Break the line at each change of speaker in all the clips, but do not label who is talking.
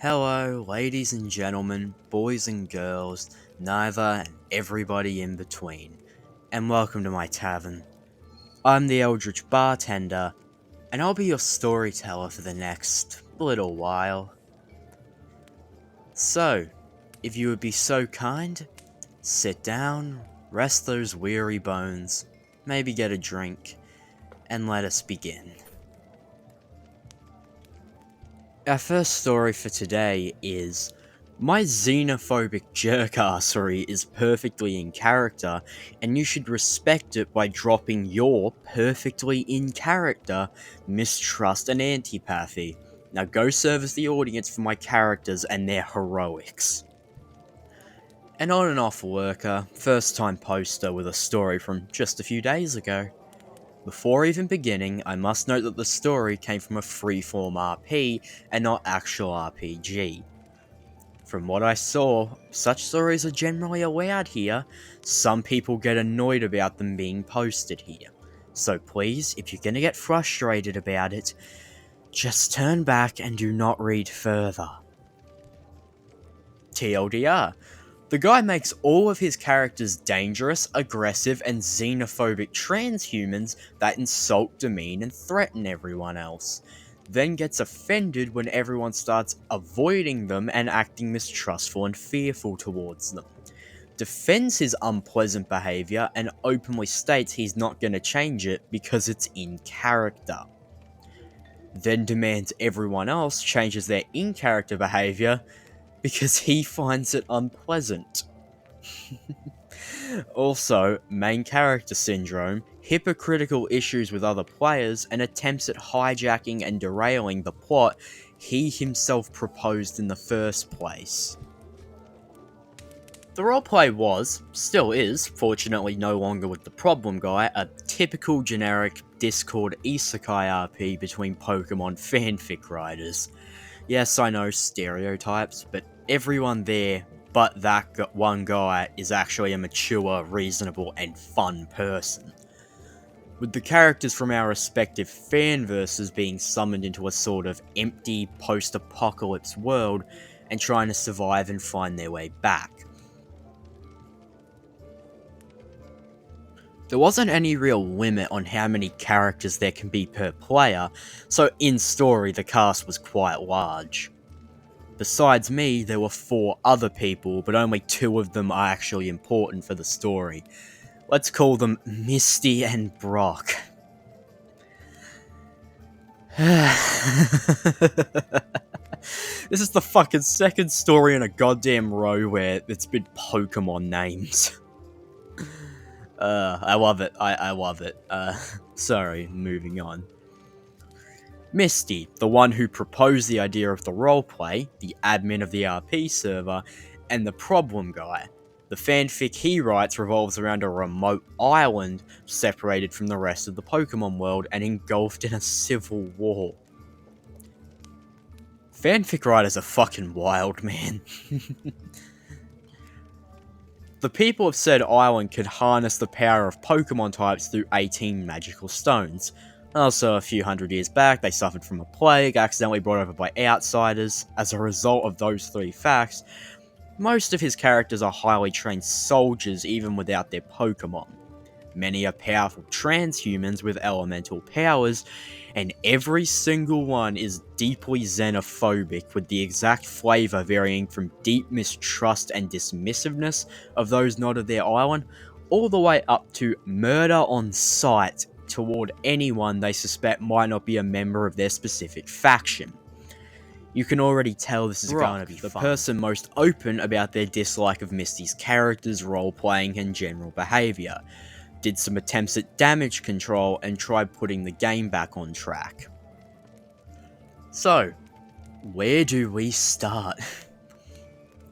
Hello, ladies and gentlemen, boys and girls, neither and everybody in between, and welcome to my tavern. I'm the Eldritch Bartender, and I'll be your storyteller for the next little while. So, if you would be so kind, sit down, rest those weary bones, maybe get a drink, and let us begin. Our first story for today is my xenophobic jerkassery is perfectly in character, and you should respect it by dropping your perfectly in character mistrust and antipathy. Now go service the audience for my characters and their heroics. An on and off worker, first time poster with a story from just a few days ago. Before even beginning, I must note that the story came from a freeform RP and not actual RPG. From what I saw, such stories are generally allowed here. Some people get annoyed about them being posted here. So please, if you're gonna get frustrated about it, just turn back and do not read further. TLDR. The guy makes all of his characters dangerous, aggressive, and xenophobic transhumans that insult, demean, and threaten everyone else. Then gets offended when everyone starts avoiding them and acting mistrustful and fearful towards them. Defends his unpleasant behaviour and openly states he's not going to change it because it's in character. Then demands everyone else changes their in-character behaviour because he finds it unpleasant. Also, main character syndrome, hypocritical issues with other players, and attempts at hijacking and derailing the plot he himself proposed in the first place. The roleplay was, still is, fortunately no longer with the problem guy, a typical generic Discord isekai RP between Pokemon fanfic writers. Yes, I know, stereotypes, but everyone there but that one guy is actually a mature, reasonable, and fun person. With the characters from our respective fanverses being summoned into a sort of empty, post-apocalypse world and trying to survive and find their way back. There wasn't any real limit on how many characters there can be per player, so in story the cast was quite large. Besides me, there were 4 other people, but only 2 of them are actually important for the story. Let's call them Misty and Brock. This is the fucking second story in a goddamn row where it's been Pokemon names. I love it. I love it. Sorry, moving on. Misty, the one who proposed the idea of the roleplay, the admin of the RP server, and the problem guy. The fanfic he writes revolves around a remote island separated from the rest of the Pokemon world and engulfed in a civil war. Fanfic writers are fucking wild, man. The people of said island could harness the power of Pokemon types through 18 magical stones. Also, a few hundred years back, they suffered from a plague, accidentally brought over by outsiders. As a result of those 3 facts, most of his characters are highly trained soldiers even without their Pokemon. Many are powerful transhumans with elemental powers, and every single one is deeply xenophobic, with the exact flavour varying from deep mistrust and dismissiveness of those not of their island, all the way up to murder on sight toward anyone they suspect might not be a member of their specific faction. You can already tell this is going to be the person most open about their dislike of Misty's character's role-playing and general behaviour. Did some attempts at damage control and tried putting the game back on track. So, where do we start?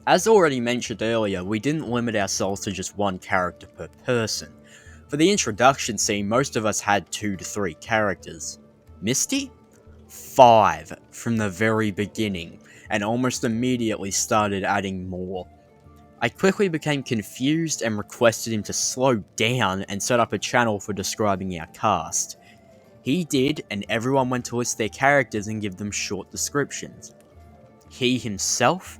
As already mentioned earlier, we didn't limit ourselves to just one character per person. For the introduction scene, most of us had 2 to 3 characters. Misty? 5 from the very beginning, and almost immediately started adding more. I quickly became confused and requested him to slow down and set up a channel for describing our cast. He did, and everyone went to list their characters and give them short descriptions. he himself,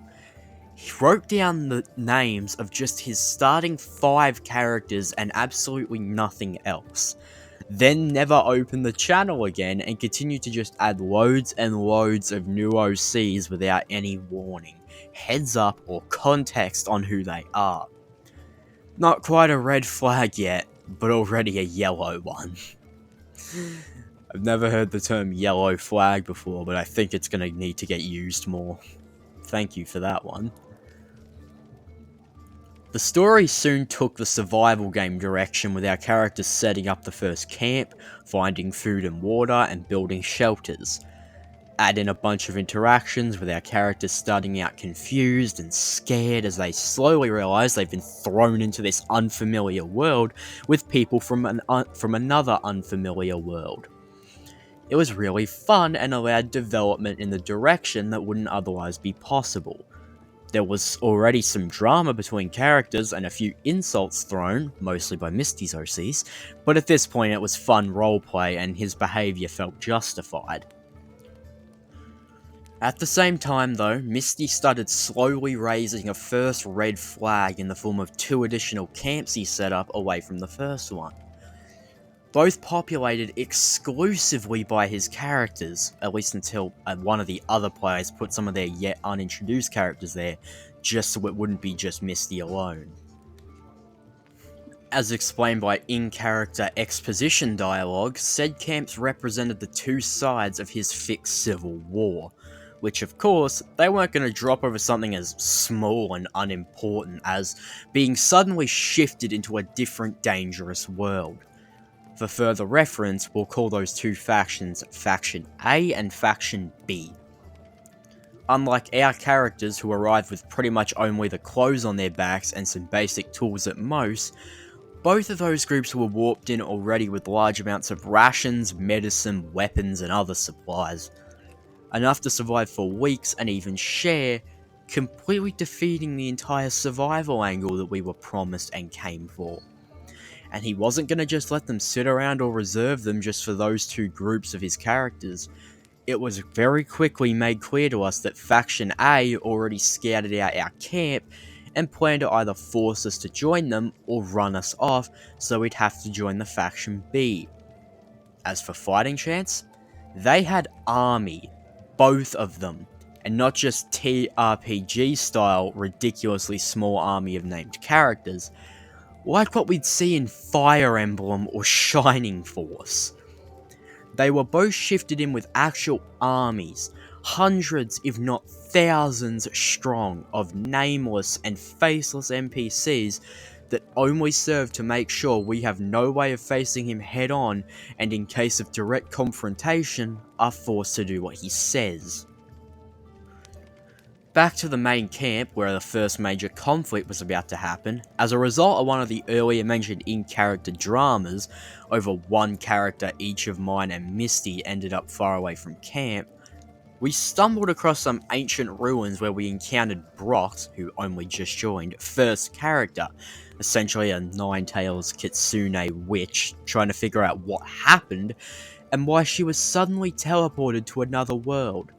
he wrote down the names of just his starting 5 characters and absolutely nothing else. Then never opened the channel again and continued to just add loads and loads of new OCs without any warning, heads up, or context on who they are. Not quite a red flag yet, but already a yellow one. I've never heard the term yellow flag before, but I think it's gonna need to get used more. Thank you for that one. The story soon took the survival game direction, with our characters setting up the first camp, finding food and water, and building shelters. Add in a bunch of interactions with our characters starting out confused and scared as they slowly realise they've been thrown into this unfamiliar world with people from another unfamiliar world. It was really fun and allowed development in the direction that wouldn't otherwise be possible. There was already some drama between characters and a few insults thrown, mostly by Misty's OCs, but at this point it was fun roleplay and his behaviour felt justified. At the same time though, Misty started slowly raising a first red flag in the form of 2 additional camps he set up away from the first one. Both populated exclusively by his characters, at least until one of the other players put some of their yet unintroduced characters there, just so it wouldn't be just Misty alone. As explained by in-character exposition dialogue, said camps represented the 2 sides of his fixed civil war, which of course, they weren't going to drop over something as small and unimportant as being suddenly shifted into a different dangerous world. For further reference, we'll call those 2 factions Faction A and Faction B. Unlike our characters who arrived with pretty much only the clothes on their backs and some basic tools at most, both of those groups were warped in already with large amounts of rations, medicine, weapons, and other supplies. Enough to survive for weeks and even share, completely defeating the entire survival angle that we were promised and came for. And he wasn't going to just let them sit around or reserve them just for those 2 groups of his characters. It was very quickly made clear to us that Faction A already scouted out our camp and planned to either force us to join them or run us off, so we'd have to join the Faction B. As for fighting chance, they had army, both of them, and not just TRPG style ridiculously small army of named characters, like what we'd see in Fire Emblem or Shining Force. They were both shifted in with actual armies, hundreds if not thousands strong of nameless and faceless NPCs that only serve to make sure we have no way of facing him head on, and in case of direct confrontation, are forced to do what he says. Back to the main camp where the first major conflict was about to happen. As a result of one of the earlier mentioned in-character dramas over one character each of mine and Misty ended up far away from camp, we stumbled across some ancient ruins where we encountered Brock's, who only just joined, first character, essentially a Ninetales Kitsune witch, trying to figure out what happened and why she was suddenly teleported to another world.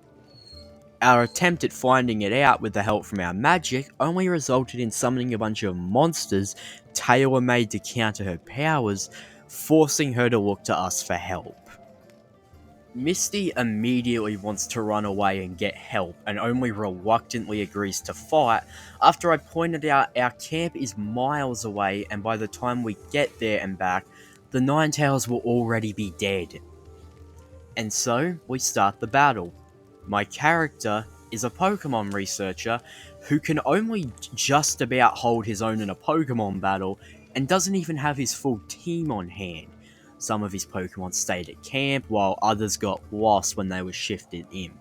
Our attempt at finding it out with the help from our magic only resulted in summoning a bunch of monsters tailor-made to counter her powers, forcing her to look to us for help. Misty immediately wants to run away and get help, and only reluctantly agrees to fight after I pointed out our camp is miles away, and by the time we get there and back, the Ninetales will already be dead. And so, we start the battle. My character is a Pokemon researcher who can only just about hold his own in a Pokemon battle and doesn't even have his full team on hand. Some of his Pokemon stayed at camp while others got lost when they were shifted in.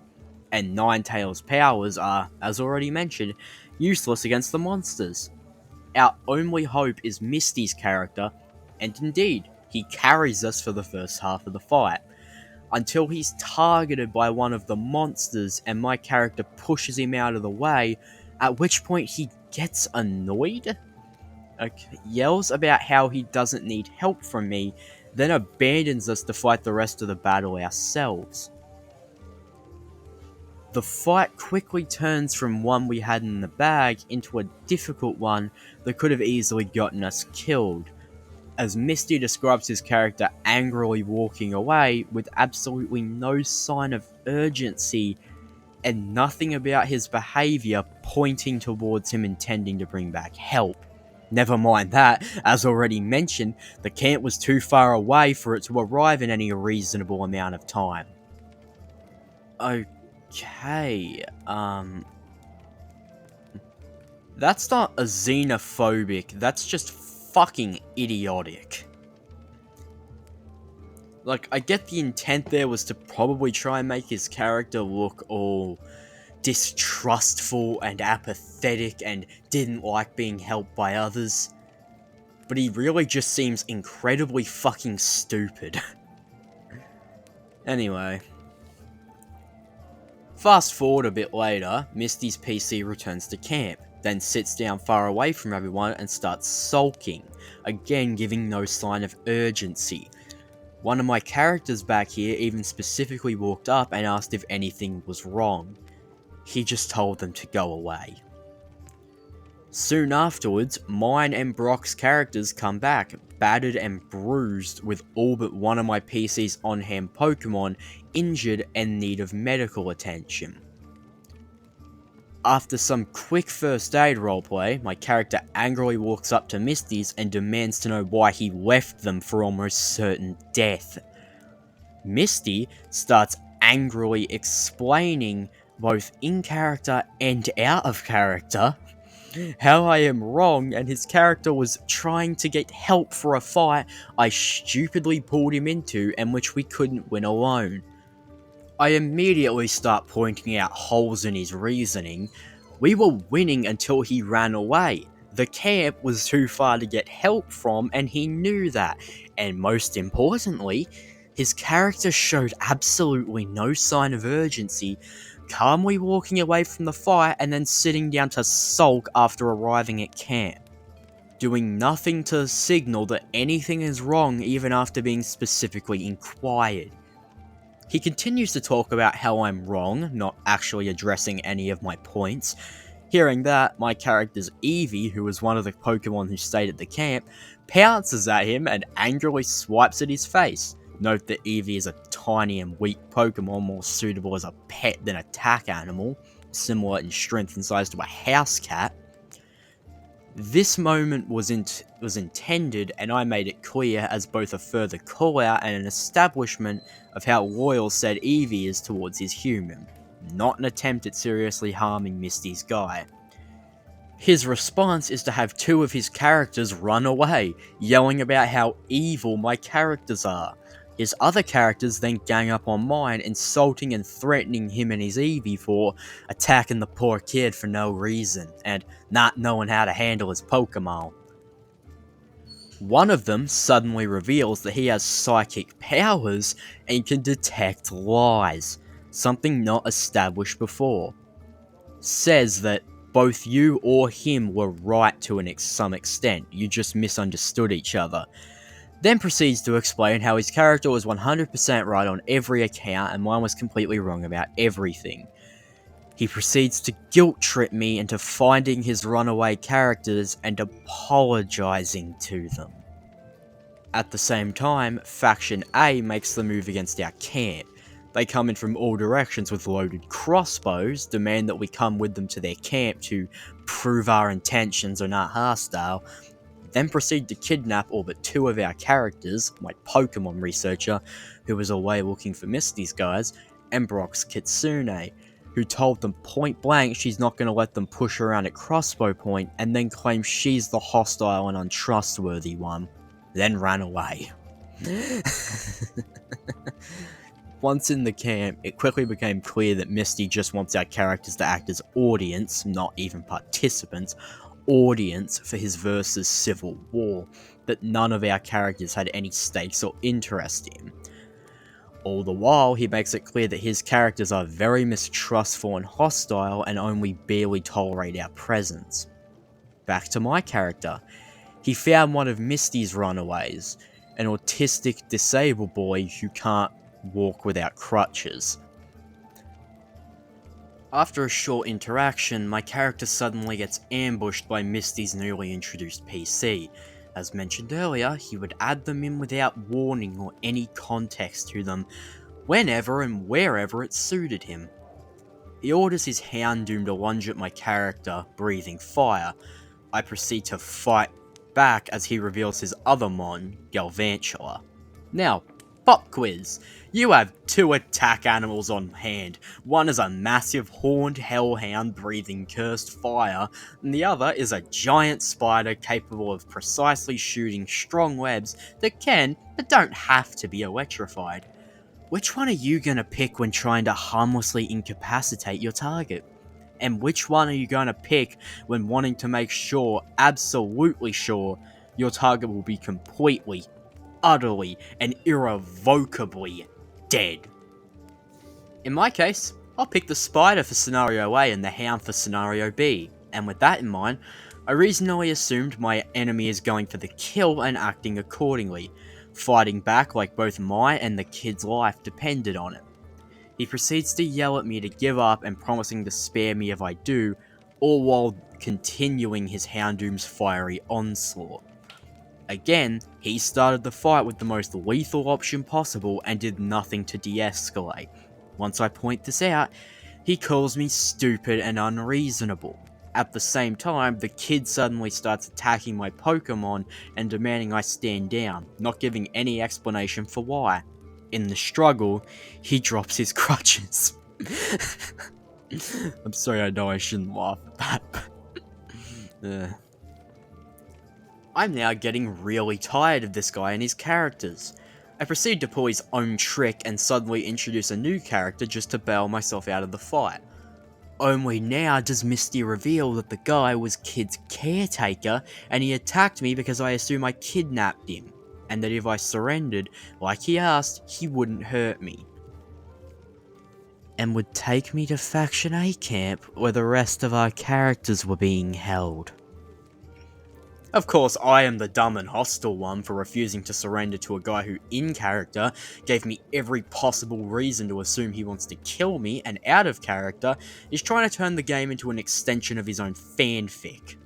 And Ninetales' powers are, as already mentioned, useless against the monsters. Our only hope is Misty's character, and indeed, he carries us for the first half of the fight, until he's targeted by one of the monsters and my character pushes him out of the way, at which point he gets annoyed, yells about how he doesn't need help from me, then abandons us to fight the rest of the battle ourselves. The fight quickly turns from one we had in the bag into a difficult one that could have easily gotten us killed, as Misty describes his character angrily walking away with absolutely no sign of urgency and nothing about his behaviour pointing towards him intending to bring back help. Never mind that, as already mentioned, the camp was too far away for it to arrive in any reasonable amount of time. Okay, that's not a xenophobic, that's just fucking idiotic. Like, I get the intent there was to probably try and make his character look all distrustful and apathetic and didn't like being helped by others, but he really just seems incredibly fucking stupid. Anyway. Fast forward a bit later, Misty's PC returns to camp, then sits down far away from everyone and starts sulking, again giving no sign of urgency. One of my characters back here even specifically walked up and asked if anything was wrong. He just told them to go away. Soon afterwards, mine and Brock's characters come back, battered and bruised, with all but one of my PC's on-hand Pokemon injured and need of medical attention. After some quick first aid roleplay, my character angrily walks up to Misty's and demands to know why he left them for almost certain death. Misty starts angrily explaining, both in character and out of character, how I am wrong and his character was trying to get help for a fight I stupidly pulled him into and which we couldn't win alone. I immediately start pointing out holes in his reasoning. We were winning until he ran away. The camp was too far to get help from and he knew that, and most importantly, his character showed absolutely no sign of urgency, calmly walking away from the fight and then sitting down to sulk after arriving at camp, doing nothing to signal that anything is wrong even after being specifically inquired. He continues to talk about how I'm wrong, not actually addressing any of my points. Hearing that, my character's Eevee, who was one of the Pokemon who stayed at the camp, pounces at him and angrily swipes at his face. Note that Eevee is a tiny and weak Pokemon, more suitable as a pet than attack animal, similar in strength and size to a house cat. This moment was intended, and I made it clear as both a further call-out and an establishment of how loyal said Eevee is towards his human, not an attempt at seriously harming Misty's guy. His response is to have two of his characters run away, yelling about how evil my characters are. His other characters then gang up on mine, insulting and threatening him and his Eevee for attacking the poor kid for no reason, and not knowing how to handle his Pokemon. One of them suddenly reveals that he has psychic powers and can detect lies, something not established before. Says that both you or him were right to some extent, you just misunderstood each other. Then proceeds to explain how his character was 100% right on every account and mine was completely wrong about everything. He proceeds to guilt trip me into finding his runaway characters and apologizing to them. At the same time, Faction A makes the move against our camp. They come in from all directions with loaded crossbows, demand that we come with them to their camp to prove our intentions are not hostile, then proceed to kidnap all but two of our characters, my Pokemon researcher, who was away looking for Misty's guys, and Brock's Kitsune, who told them point blank she's not going to let them push her around at crossbow point, and then claims she's the hostile and untrustworthy one, then ran away. Once in the camp, it quickly became clear that Misty just wants our characters to act as audience, not even participants, audience for his versus Civil War, that none of our characters had any stakes or interest in. All the while, he makes it clear that his characters are very mistrustful and hostile and only barely tolerate our presence. Back to my character. He found one of Misty's runaways, an autistic disabled boy who can't walk without crutches. After a short interaction, my character suddenly gets ambushed by Misty's newly introduced PC. As mentioned earlier, he would add them in without warning or any context to them, whenever and wherever it suited him. He orders his Houndoom to lunge at my character, breathing fire. I proceed to fight back as he reveals his other mon, Galvantula. Now, pop quiz. You have two attack animals on hand. One is a massive horned hellhound breathing cursed fire, and the other is a giant spider capable of precisely shooting strong webs that can, but don't have to be electrified. Which one are you gonna pick when trying to harmlessly incapacitate your target? And which one are you gonna pick when wanting to make sure, absolutely sure, your target will be completely, utterly, and irrevocably dead? In my case, I'll pick the spider for scenario A and the hound for scenario B, and with that in mind, I reasonably assumed my enemy is going for the kill and acting accordingly, fighting back like both my and the kid's life depended on it. He proceeds to yell at me to give up and promising to spare me if I do, all while continuing his Houndoom's fiery onslaught. Again, he started the fight with the most lethal option possible and did nothing to de-escalate. Once I point this out, he calls me stupid and unreasonable. At the same time, the kid suddenly starts attacking my Pokemon and demanding I stand down, not giving any explanation for why. In the struggle, he drops his crutches. I'm sorry, I know I shouldn't laugh at that. I'm now getting really tired of this guy and his characters. I proceed to pull his own trick and suddenly introduce a new character just to bail myself out of the fight. Only now does Misty reveal that the guy was Kid's caretaker and he attacked me because I assume I kidnapped him, and that if I surrendered, like he asked, he wouldn't hurt me. And would take me to Faction A camp where the rest of our characters were being held. Of course, I am the dumb and hostile one for refusing to surrender to a guy who, in character, gave me every possible reason to assume he wants to kill me, and out of character, is trying to turn the game into an extension of his own fanfic.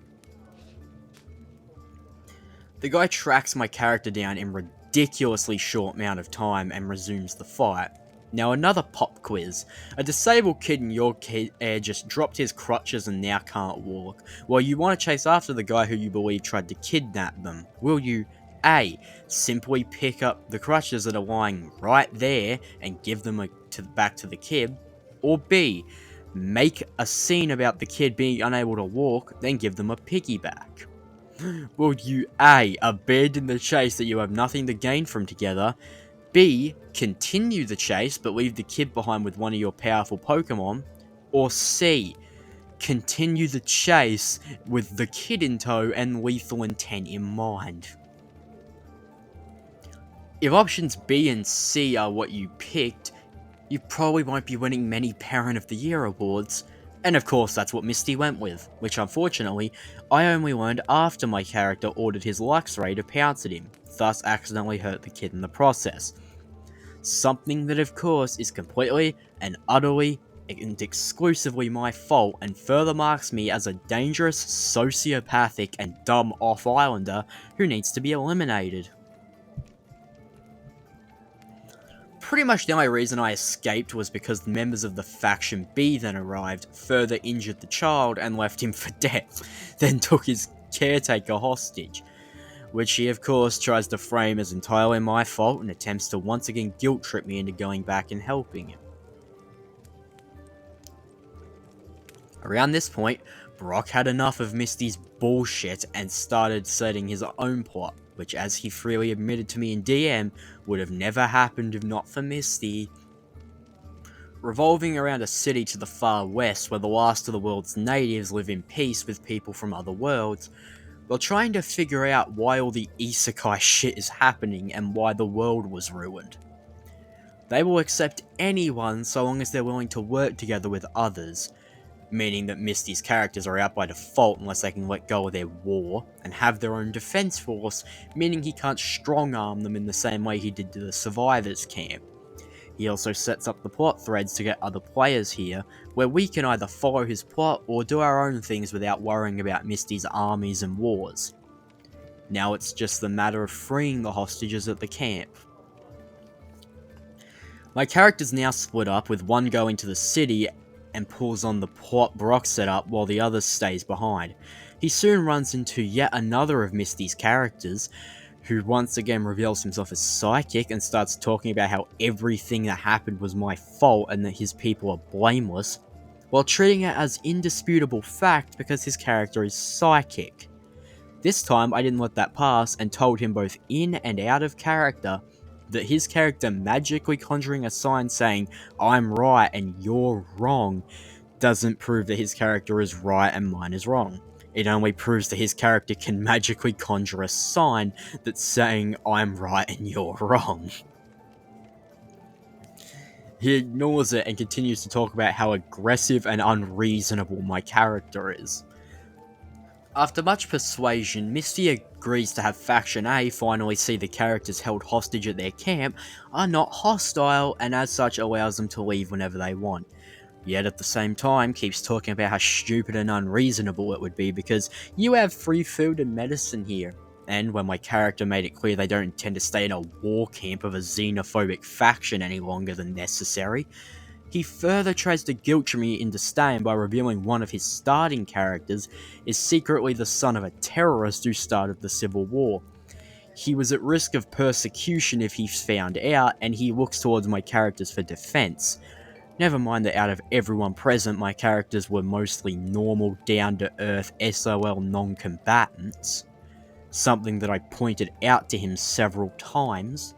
The guy tracks my character down in a ridiculously short amount of time and resumes the fight. Now another pop quiz. A disabled kid in your air just dropped his crutches and now can't walk. Well, you want to chase after the guy who you believe tried to kidnap them. Will you A. Simply pick up the crutches that are lying right there and give them back to the kid? Or B. Make a scene about the kid being unable to walk, then give them a piggyback? Will you A. Abandon the chase that you have nothing to gain from together? B. Continue the chase but leave the kid behind with one of your powerful Pokemon? Or C. Continue the chase with the kid in tow and lethal intent in mind? If options B and C are what you picked, you probably won't be winning many Parent of the Year awards. And of course that's what Misty went with, which unfortunately, I only learned after my character ordered his Luxray to pounce at him, thus accidentally hurt the kid in the process. Something that of course is completely and utterly and exclusively my fault and further marks me as a dangerous, sociopathic and dumb off-islander who needs to be eliminated. Pretty much the only reason I escaped was because the members of the Faction B then arrived, further injured the child and left him for dead, then took his caretaker hostage, which he of course tries to frame as entirely my fault and attempts to once again guilt trip me into going back and helping him. Around this point, Brock had enough of Misty's bullshit and started setting his own plot, which as he freely admitted to me in DM, would have never happened if not for Misty. Revolving around a city to the far west where the last of the world's natives live in peace with people from other worlds, while trying to figure out why all the isekai shit is happening and why the world was ruined. They will accept anyone so long as they're willing to work together with others, meaning that Misty's characters are out by default unless they can let go of their war, and have their own defense force, meaning he can't strong-arm them in the same way he did to the survivors camp. He also sets up the plot threads to get other players here, where we can either follow his plot or do our own things without worrying about Misty's armies and wars. Now it's just the matter of freeing the hostages at the camp. My character's now split up, with one going to the city and pulls on the plot Brock set up while the other stays behind. He soon runs into yet another of Misty's characters, who once again reveals himself as psychic and starts talking about how everything that happened was my fault and that his people are blameless, while treating it as indisputable fact because his character is psychic. This time I didn't let that pass and told him both in and out of character that his character magically conjuring a sign saying I'm right and you're wrong doesn't prove that his character is right and mine is wrong. It only proves that his character can magically conjure a sign that's saying I'm right and you're wrong. He ignores it and continues to talk about how aggressive and unreasonable my character is. After much persuasion, Misty agrees to have Faction A finally see the characters held hostage at their camp are not hostile, and as such allows them to leave whenever they want. Yet at the same time keeps talking about how stupid and unreasonable it would be because you have free food and medicine here. And when my character made it clear they don't intend to stay in a war camp of a xenophobic faction any longer than necessary, he further tries to guilt trip me into staying by revealing one of his starting characters is secretly the son of a terrorist who started the Civil War. He was at risk of persecution if he's found out, and he looks towards my characters for defense. Never mind that out of everyone present, my characters were mostly normal, down-to-earth, SOL non-combatants. Something that I pointed out to him several times.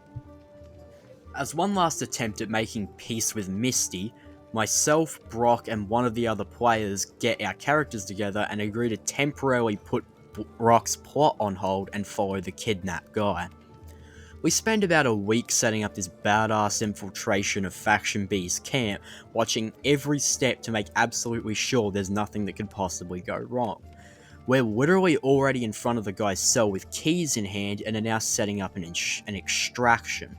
As one last attempt at making peace with Misty, myself, Brock, and one of the other players get our characters together and agree to temporarily put Brock's plot on hold and follow the kidnapped guy. We spend about a week setting up this badass infiltration of Faction B's camp, watching every step to make absolutely sure there's nothing that could possibly go wrong. We're literally already in front of the guy's cell with keys in hand and are now setting up an extraction.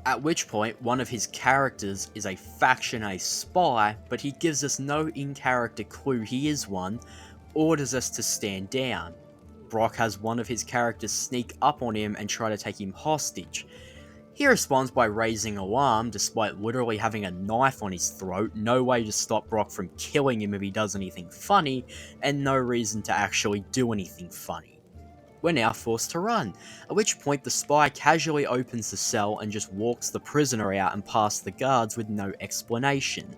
At which point, one of his characters is a Faction A spy, but he gives us no in-character clue he is one, orders us to stand down. Brock has one of his characters sneak up on him and try to take him hostage. He responds by raising alarm, despite literally having a knife on his throat, no way to stop Brock from killing him if he does anything funny, and no reason to actually do anything funny. We're now forced to run, at which point the spy casually opens the cell and just walks the prisoner out and past the guards with no explanation,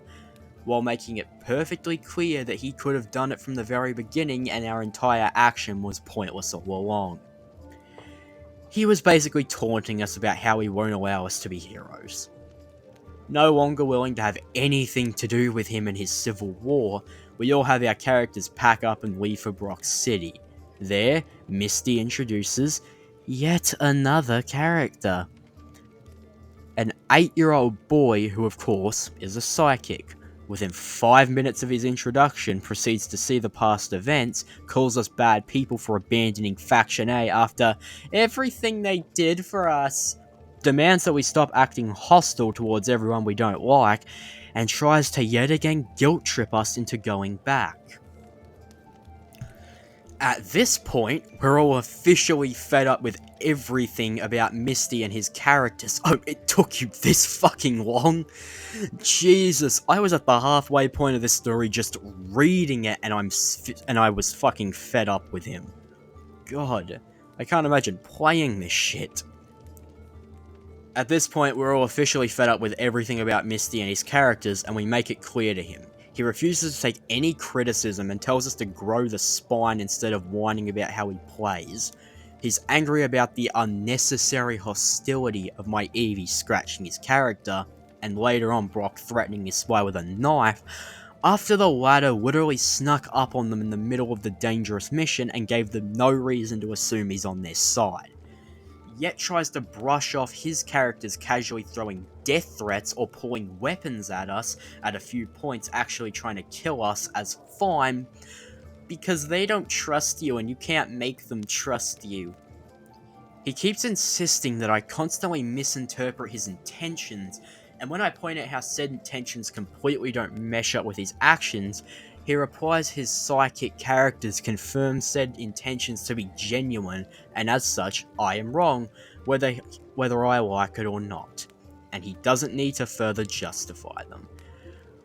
while making it perfectly clear that he could have done it from the very beginning and our entire action was pointless all along. He was basically taunting us about how he won't allow us to be heroes. No longer willing to have anything to do with him and his civil war, we all have our characters pack up and leave for Brock's city. There, Misty introduces yet another character. An 8-year-old boy who, of course, is a psychic. Within 5 minutes of his introduction, proceeds to see the past events, calls us bad people for abandoning Faction A after everything they did for us, demands that we stop acting hostile towards everyone we don't like, and tries to yet again guilt trip us into going back. At this point, we're all officially fed up with everything about Misty and his characters. Oh, it took you this fucking long? Jesus, I was at the halfway point of this story just reading it and I was fucking fed up with him. God, I can't imagine playing this shit. At this point, we're all officially fed up with everything about Misty and his characters, and we make it clear to him. He refuses to take any criticism and tells us to grow the spine instead of whining about how he plays. He's angry about the unnecessary hostility of my Evie scratching his character, and later on Brock threatening his spy with a knife, after the latter literally snuck up on them in the middle of the dangerous mission and gave them no reason to assume he's on their side. Yet tries to brush off his characters casually throwing death threats or pulling weapons at us at a few points, actually trying to kill us, as fine, because they don't trust you and you can't make them trust you. He keeps insisting that I constantly misinterpret his intentions And when I point out how said intentions completely don't mesh up with his actions, he replies his psychic characters confirm said intentions to be genuine, and as such, I am wrong, whether I like it or not. And he doesn't need to further justify them.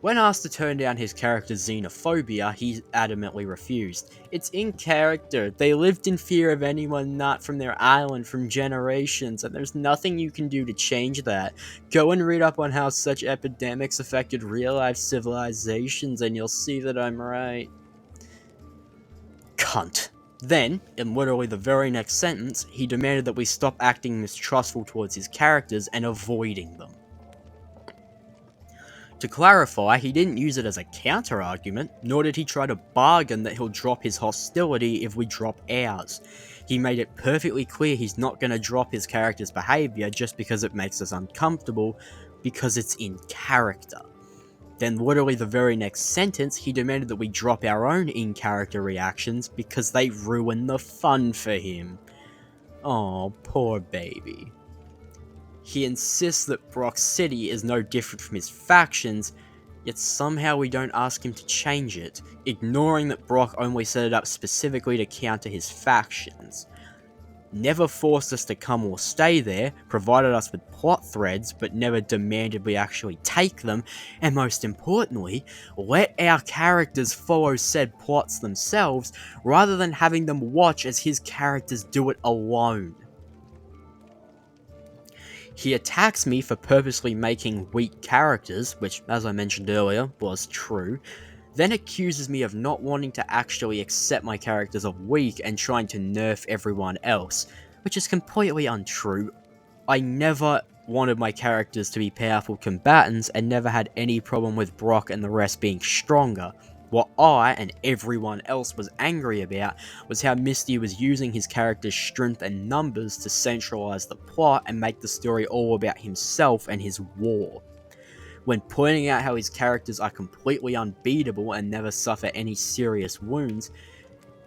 When asked to turn down his character's xenophobia, he adamantly refused. It's in character. They lived in fear of anyone not from their island from generations, and there's nothing you can do to change that. Go and read up on how such epidemics affected real-life civilizations, and you'll see that I'm right. Cunt. Then, in literally the very next sentence, he demanded that we stop acting mistrustful towards his characters and avoiding them. To clarify, he didn't use it as a counter-argument, nor did he try to bargain that he'll drop his hostility if we drop ours. He made it perfectly clear he's not going to drop his character's behaviour just because it makes us uncomfortable, because it's in character. Then literally the very next sentence, he demanded that we drop our own in-character reactions because they ruin the fun for him. Oh, poor baby. He insists that Brock City is no different from his factions, yet somehow we don't ask him to change it, ignoring that Brock only set it up specifically to counter his factions. Never forced us to come or stay there, provided us with plot threads, but never demanded we actually take them, and most importantly, let our characters follow said plots themselves, rather than having them watch as his characters do it alone. He attacks me for purposely making weak characters, which, as I mentioned earlier, was true, then accuses me of not wanting to actually accept my characters as weak and trying to nerf everyone else, which is completely untrue. I never wanted my characters to be powerful combatants and never had any problem with Brock and the rest being stronger. What I, and everyone else, was angry about was how Misty was using his character's strength and numbers to centralize the plot and make the story all about himself and his war. When pointing out how his characters are completely unbeatable and never suffer any serious wounds,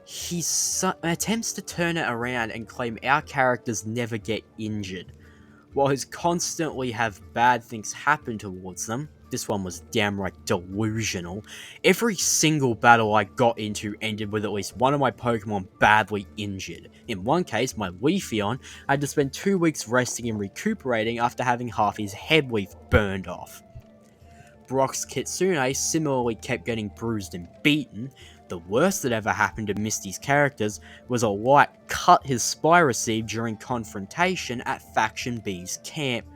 he attempts to turn it around and claim our characters never get injured. While he's constantly have bad things happen towards them, this one was downright delusional, every single battle I got into ended with at least one of my Pokemon badly injured. In one case, my Leafeon had to spend 2 weeks resting and recuperating after having half his head leaf burned off. Brock's Kitsune similarly kept getting bruised and beaten. The worst that ever happened to Misty's characters was a light cut his spy received during confrontation at Faction B's camp,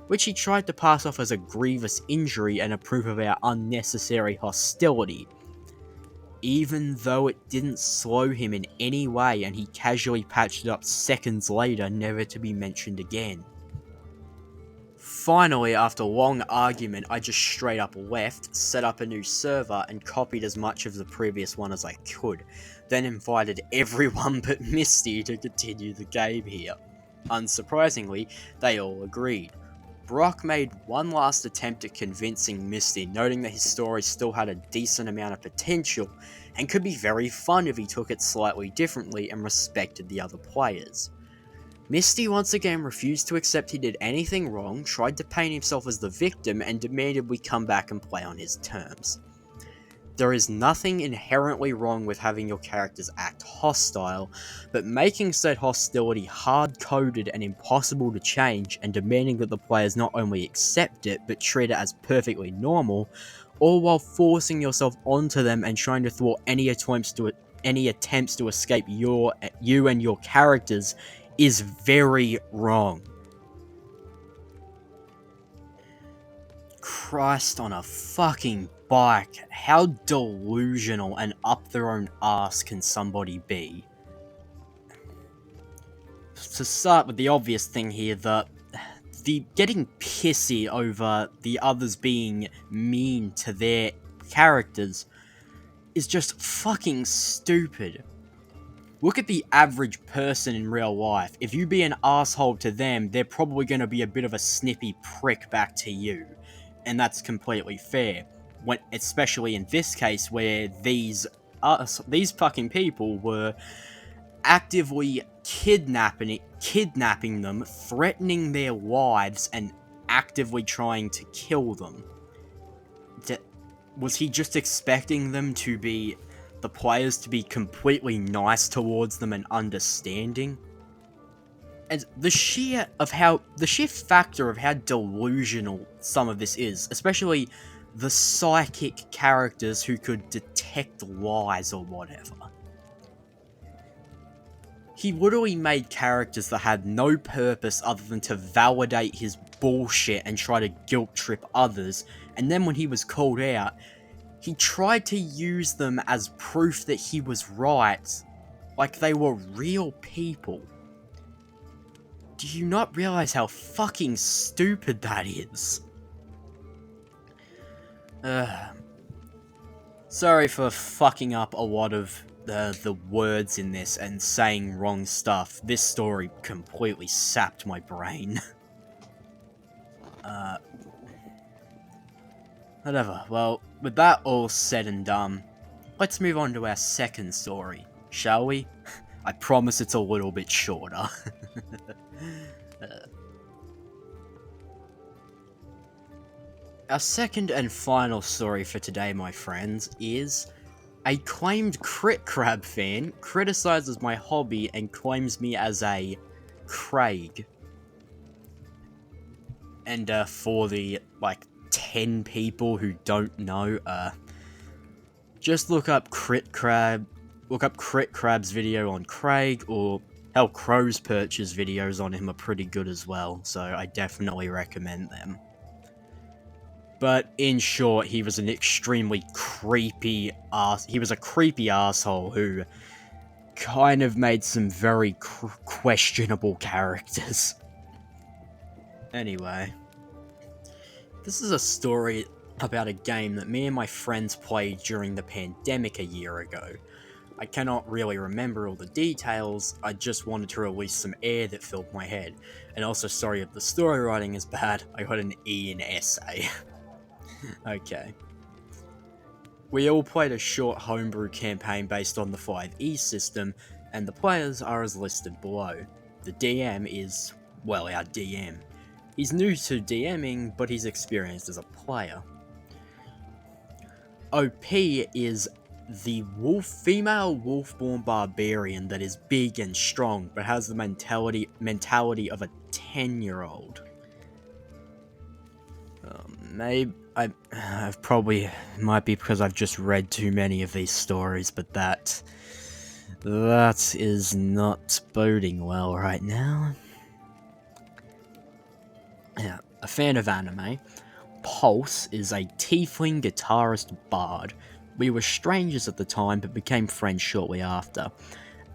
which he tried to pass off as a grievous injury and a proof of our unnecessary hostility, even though it didn't slow him in any way and he casually patched it up seconds later, never to be mentioned again. Finally, after a long argument, I just straight up left, set up a new server, and copied as much of the previous one as I could, then invited everyone but Misty to continue the game here. Unsurprisingly, they all agreed. Brock made one last attempt at convincing Misty, noting that his story still had a decent amount of potential, and could be very fun if he took it slightly differently and respected the other players. Misty once again refused to accept he did anything wrong, tried to paint himself as the victim, and demanded we come back and play on his terms. There is nothing inherently wrong with having your characters act hostile, but making said hostility hard-coded and impossible to change, and demanding that the players not only accept it, but treat it as perfectly normal, all while forcing yourself onto them and trying to thwart any attempts to escape you and your characters, is very wrong. Christ on a fucking bike, how delusional and up their own ass can somebody be? To start with the obvious thing here, the getting pissy over the others being mean to their characters is just fucking stupid. Look at the average person in real life. If you be an asshole to them, they're probably going to be a bit of a snippy prick back to you. And that's completely fair. Especially in this case where these fucking people were actively kidnapping them, threatening their lives, and actively trying to kill them? Was he just expecting them to be, the players to be completely nice towards them and understanding? And the sheer factor of how delusional some of this is, especially the psychic characters who could detect lies or whatever. He literally made characters that had no purpose other than to validate his bullshit and try to guilt trip others, and then when he was called out, he tried to use them as proof that he was right, like they were real people. Do you not realize how fucking stupid that is? Sorry for fucking up a lot of the words in this and saying wrong stuff. This story completely sapped my brain. Whatever. Well, with that all said and done, let's move on to our second story, shall we? I promise it's a little bit shorter. Our second and final story for today, my friends, is a claimed Critcrab fan criticizes my hobby and claims me as a Craig. And for the, 10 people who don't know, just look up Critcrab, look up Critcrab's video on Craig, or hell, Crow's Perch's videos on him are pretty good as well, so I definitely recommend them. But in short, he was an extremely creepy he was a creepy asshole who kind of made some very questionable characters. Anyway, this is a story about a game that me and my friends played during the pandemic a year ago. I cannot really remember all the details, I just wanted to release some air that filled my head. And also, sorry if the story writing is bad, I got an E in essay. Okay. We all played a short homebrew campaign based on the 5E system, and the players are as listed below. The DM is, well, our DM. He's new to DMing, but he's experienced as a player. OP is the female wolf-born barbarian that is big and strong, but has the mentality of a 10-year-old. Maybe I've probably, might be because I've just read too many of these stories, but that is not boding well right now. Yeah, a fan of anime. Pulse is a tiefling guitarist bard. We were strangers at the time, but became friends shortly after.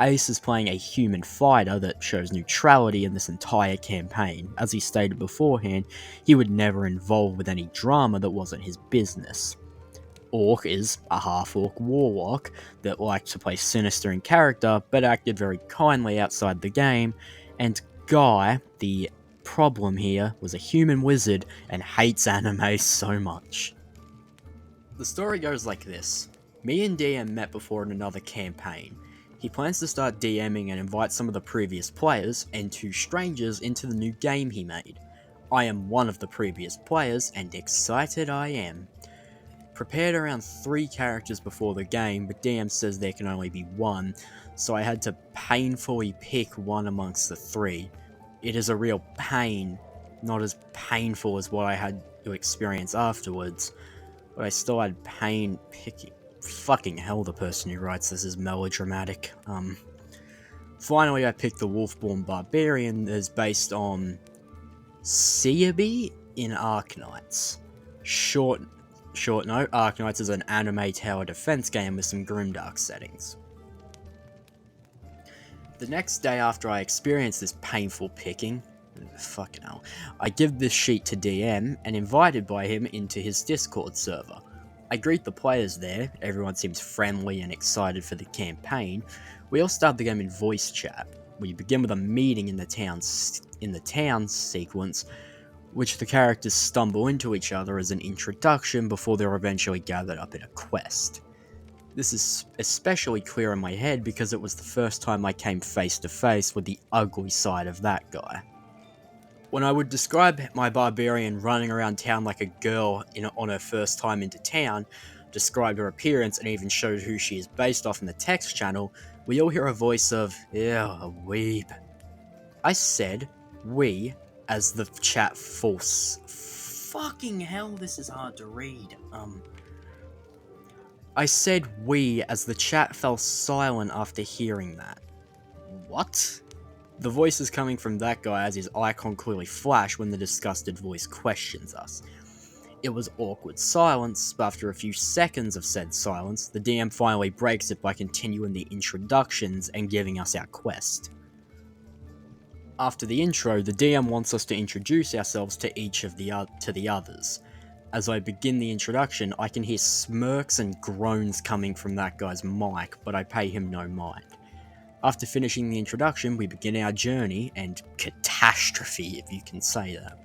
Ace is playing a human fighter that shows neutrality in this entire campaign. As he stated beforehand, he would never involve with any drama that wasn't his business. Orc is a half-orc warlock that liked to play sinister in character, but acted very kindly outside the game. And Guy, the problem here, was a human wizard and hates anime so much. The story goes like this. Me and DM met before in another campaign. He plans to start DMing and invite some of the previous players and 2 strangers into the new game he made. I am one of the previous players, and excited I am. Prepared around 3 characters before the game, but DM says there can only be 1, so I had to painfully pick one amongst the 3. It is a real pain, not as painful as what I had to experience afterwards, but I still had pain picking. Fucking hell, the person who writes this is melodramatic. Finally, I picked the Wolfborn Barbarian that is based on Seaby in Arknights. Short note, Arknights is an anime tower defense game with some grimdark settings. The next day after I experienced this painful picking, fucking hell, I give this sheet to DM and invited by him into his Discord server. I greet the players there, everyone seems friendly and excited for the campaign. We all start the game in voice chat. We begin with a meeting in the town sequence, which the characters stumble into each other as an introduction before they're eventually gathered up in a quest. This is especially clear in my head because it was the first time I came face to face with the ugly side of that guy. When I would describe my barbarian running around town like a girl on her first time into town, described her appearance, and even showed who she is based off in the text channel, we all hear a voice of, ew, a weeb. I said we as the chat false. Fucking hell, this is hard to read. I said we as the chat fell silent after hearing that. What? The voice is coming from that guy as his icon clearly flashed when the disgusted voice questions us. It was awkward silence, but after a few seconds of said silence, the DM finally breaks it by continuing the introductions and giving us our quest. After the intro, the DM wants us to introduce ourselves to each of the others. As I begin the introduction, I can hear smirks and groans coming from that guy's mic, but I pay him no mind. After finishing the introduction, we begin our journey, and catastrophe, if you can say that.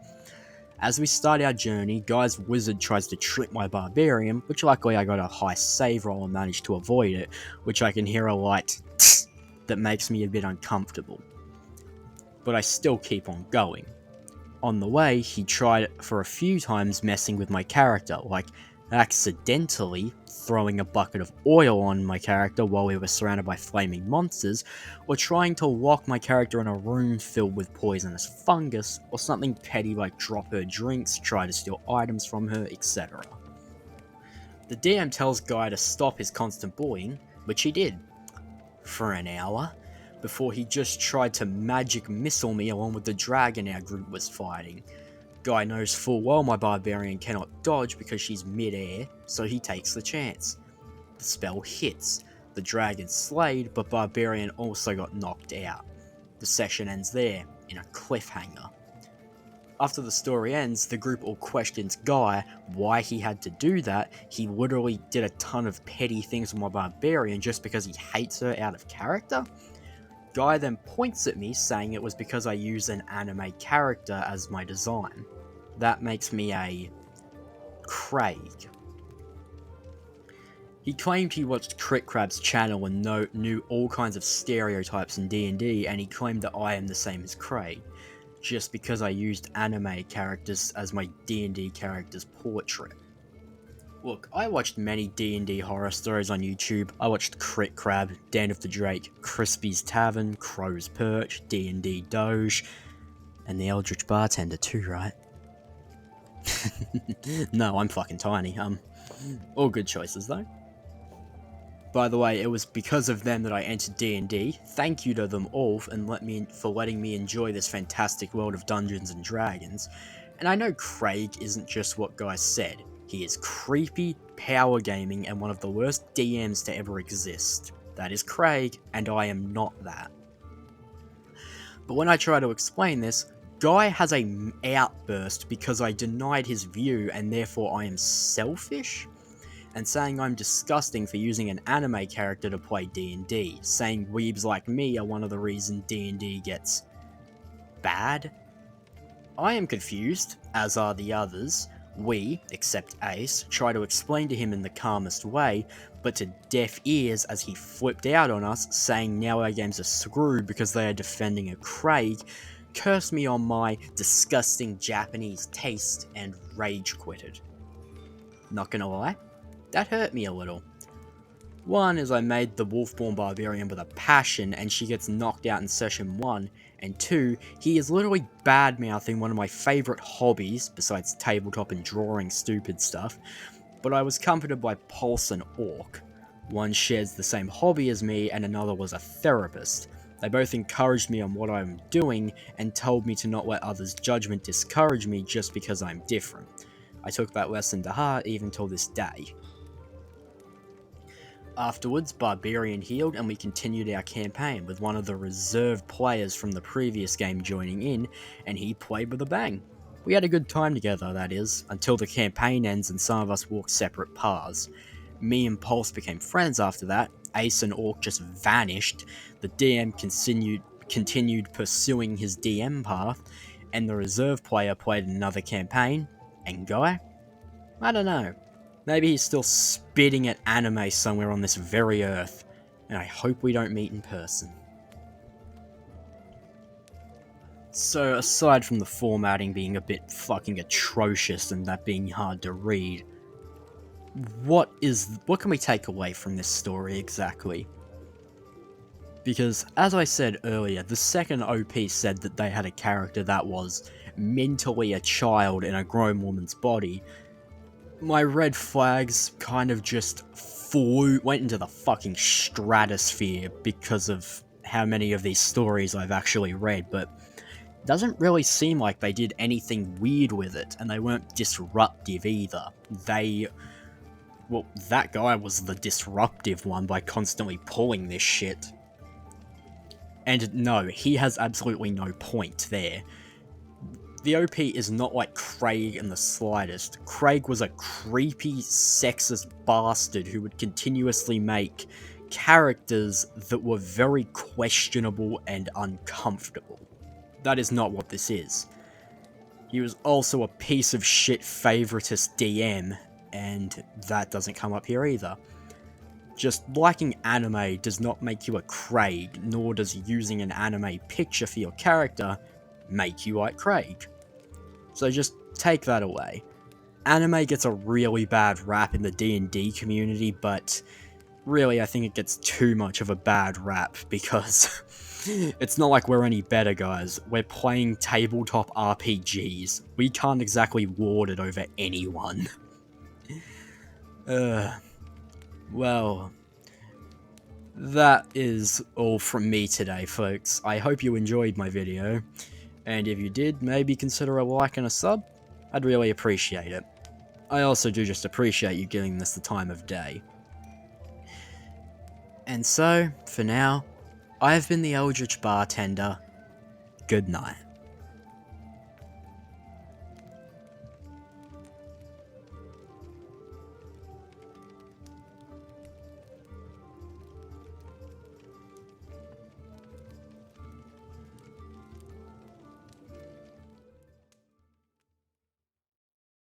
As we start our journey, Guy's wizard tries to trip my barbarian, which luckily I got a high save roll and managed to avoid it, which I can hear a light tss that makes me a bit uncomfortable. But I still keep on going. On the way, he tried for a few times messing with my character, like accidentally throwing a bucket of oil on my character while we were surrounded by flaming monsters, or trying to lock my character in a room filled with poisonous fungus, or something petty like drop her drinks, try to steal items from her, etc. The DM tells Guy to stop his constant bullying, which he did, for an hour, before he just tried to magic missile me along with the dragon our group was fighting. Guy knows full well my barbarian cannot dodge because she's mid-air, so he takes the chance. The spell hits, the dragon slayed, but barbarian also got knocked out. The session ends there, in a cliffhanger. After the story ends, the group all questions Guy why he had to do that. He literally did a ton of petty things with my barbarian just because he hates her out of character? Guy then points at me, saying it was because I used an anime character as my design. That makes me a Craig. He claimed he watched Critcrab's channel and knew all kinds of stereotypes in D&D, and he claimed that I am the same as Craig, just because I used anime characters as my D&D character's portrait. Look, I watched many D&D horror stories on YouTube. I watched Critcrab, Den of the Drake, Crispy's Tavern, Crow's Perch, D&D Doge, and the Eldritch Bartender too, right? No, I'm fucking tiny. All good choices though. By the way, it was because of them that I entered D&D. Thank you to them all for letting me enjoy this fantastic world of Dungeons and Dragons. And I know Craig isn't just what Guy said. He is creepy, power gaming, and one of the worst DMs to ever exist. That is Craig, and I am not that. But when I try to explain this, Guy has an outburst because I denied his view and therefore I am selfish? And saying I'm disgusting for using an anime character to play D&D, saying weebs like me are one of the reasons D&D gets bad? I am confused, as are the others. We, except Ace, try to explain to him in the calmest way, but to deaf ears as he flipped out on us, saying now our games are screwed because they are defending a Craig, cursed me on my disgusting Japanese taste, and rage quitted. Not gonna lie, that hurt me a little. One is I made the Wolfborn Barbarian with a passion and she gets knocked out in session 1, and 2, he is literally bad-mouthing one of my favourite hobbies, besides tabletop and drawing stupid stuff, but I was comforted by Pulse and Orc. One shares the same hobby as me and another was a therapist. They both encouraged me on what I'm doing and told me to not let others' judgment discourage me just because I'm different. I took that lesson to heart even till this day. Afterwards, Barbarian healed and we continued our campaign with one of the reserve players from the previous game joining in, and he played with a bang. We had a good time together, that is, until the campaign ends and some of us walked separate paths. Me and Pulse became friends after that, Ace and Orc just vanished, the DM continued pursuing his DM path, and the reserve player played another campaign, and Guy? I don't know. Maybe he's still spitting at anime somewhere on this very earth, and I hope we don't meet in person. So aside from the formatting being a bit fucking atrocious and that being hard to read, what can we take away from this story exactly? Because, as I said earlier, the second OP said that they had a character that was mentally a child in a grown woman's body, my red flags kind of just went into the fucking stratosphere because of how many of these stories I've actually read, but it doesn't really seem like they did anything weird with it, and they weren't disruptive either. Well, that guy was the disruptive one by constantly pulling this shit. And no, he has absolutely no point there. The OP is not like Craig in the slightest. Craig was a creepy, sexist bastard who would continuously make characters that were very questionable and uncomfortable. That is not what this is. He was also a piece of shit favoritist DM, and that doesn't come up here either. Just liking anime does not make you a Craig, nor does using an anime picture for your character make you like Craig. So just take that away. Anime gets a really bad rap in the D&D community, but really I think it gets too much of a bad rap because it's not like we're any better, guys. We're playing tabletop RPGs. We can't exactly lord it over anyone. Well, that is all from me today, folks. I hope you enjoyed my video, and if you did, maybe consider a like and a sub. I'd really appreciate it. I also do just appreciate you giving this the time of day. And so, for now, I've been the Eldritch Bartender. Good night.